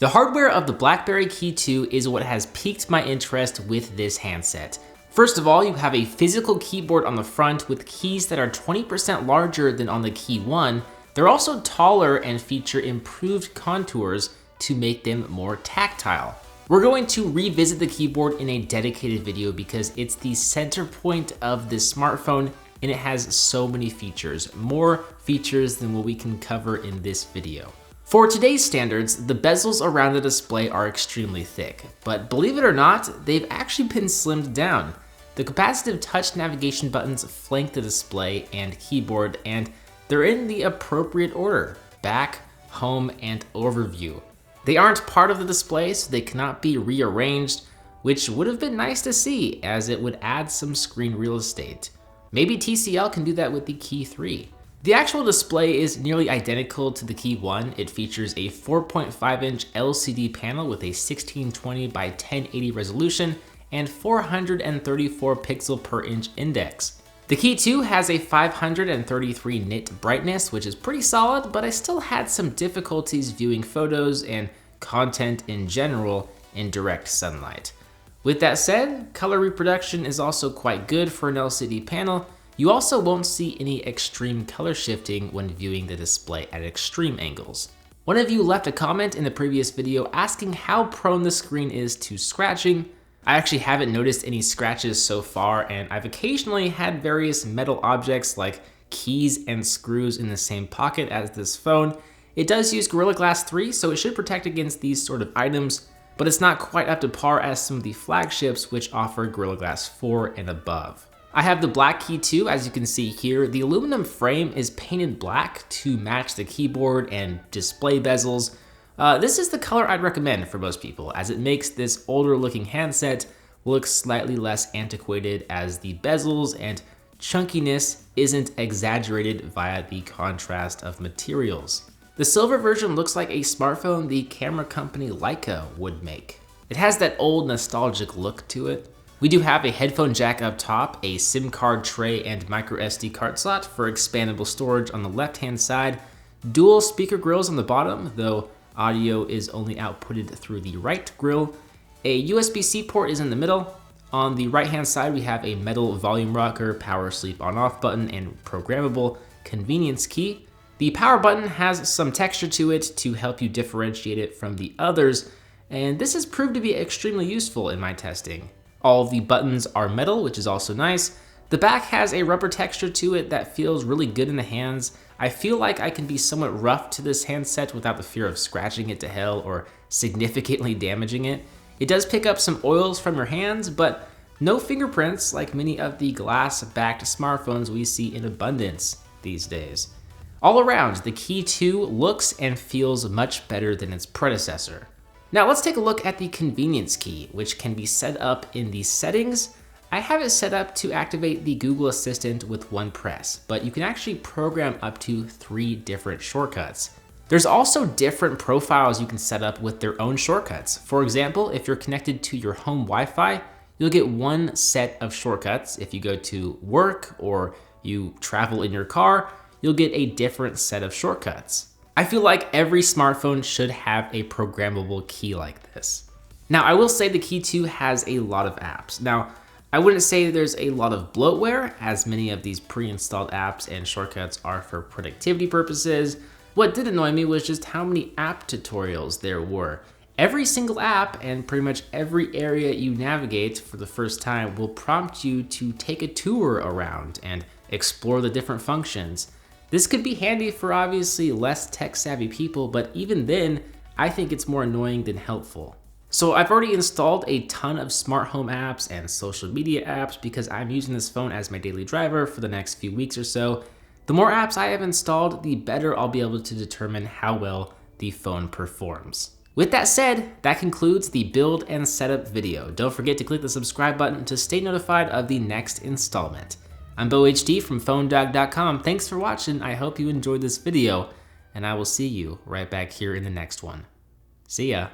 The hardware of the BlackBerry Key2 is what has piqued my interest with this handset. First of all, you have a physical keyboard on the front with keys that are 20% larger than on the Key1. They're also taller and feature improved contours to make them more tactile. We're going to revisit the keyboard in a dedicated video because it's the center point of this smartphone and it has so many features, more features than what we can cover in this video. For today's standards, the bezels around the display are extremely thick, but believe it or not, they've actually been slimmed down. The capacitive touch navigation buttons flank the display and keyboard, and they're in the appropriate order: back, home, and overview. They aren't part of the display, so they cannot be rearranged, which would have been nice to see as it would add some screen real estate. Maybe TCL can do that with the Key3. The actual display is nearly identical to the Key1. It features a 4.5-inch LCD panel with a 1620 by 1080 resolution and 434 pixel per inch index. The Key2 has a 533 nit brightness, which is pretty solid, but I still had some difficulties viewing photos and content in general in direct sunlight. With that said, color reproduction is also quite good for an LCD panel. You also won't see any extreme color shifting when viewing the display at extreme angles. One of you left a comment in the previous video asking how prone the screen is to scratching. I actually haven't noticed any scratches so far, and I've occasionally had various metal objects like keys and screws in the same pocket as this phone. It does use Gorilla Glass 3, so it should protect against these sort of items, but it's not quite up to par as some of the flagships which offer Gorilla Glass 4 and above. I have the black Key2, as you can see here. The aluminum frame is painted black to match the keyboard and display bezels. This is the color I'd recommend for most people, as it makes this older looking handset look slightly less antiquated, as the bezels and chunkiness isn't exaggerated via the contrast of materials. The silver version looks like a smartphone the camera company Leica would make. It has that old nostalgic look to it. We do have a headphone jack up top, a SIM card tray and micro SD card slot for expandable storage on the left-hand side, dual speaker grills on the bottom, though audio is only outputted through the right grill. A USB-C port is in the middle. On the right-hand side, we have a metal volume rocker, power sleep on-off button, and programmable convenience key. The power button has some texture to it to help you differentiate it from the others, and this has proved to be extremely useful in my testing. All the buttons are metal, which is also nice. The back has a rubber texture to it that feels really good in the hands. I feel like I can be somewhat rough to this handset without the fear of scratching it to hell or significantly damaging it. It does pick up some oils from your hands, but no fingerprints like many of the glass-backed smartphones we see in abundance these days. All around, the Key2 looks and feels much better than its predecessor. Now let's take a look at the convenience key, which can be set up in the settings. I have it set up to activate the Google Assistant with one press, but you can actually program up to 3 different shortcuts. There's also different profiles you can set up with their own shortcuts. For example, if you're connected to your home Wi-Fi, you'll get one set of shortcuts. If you go to work or you travel in your car, you'll get a different set of shortcuts. I feel like every smartphone should have a programmable key like this. Now, I will say the Key2 has a lot of apps. Now, I wouldn't say there's a lot of bloatware, as many of these pre-installed apps and shortcuts are for productivity purposes. What did annoy me was just how many app tutorials there were. Every single app and pretty much every area you navigate for the first time will prompt you to take a tour around and explore the different functions. This could be handy for obviously less tech-savvy people, but even then, I think it's more annoying than helpful. So I've already installed a ton of smart home apps and social media apps because I'm using this phone as my daily driver for the next few weeks or so. The more apps I have installed, the better I'll be able to determine how well the phone performs. With that said, that concludes the build and setup video. Don't forget to click the subscribe button to stay notified of the next installment. I'm Beau HD from PhoneDog.com. Thanks for watching. I hope you enjoyed this video, and I will see you right back here in the next one. See ya.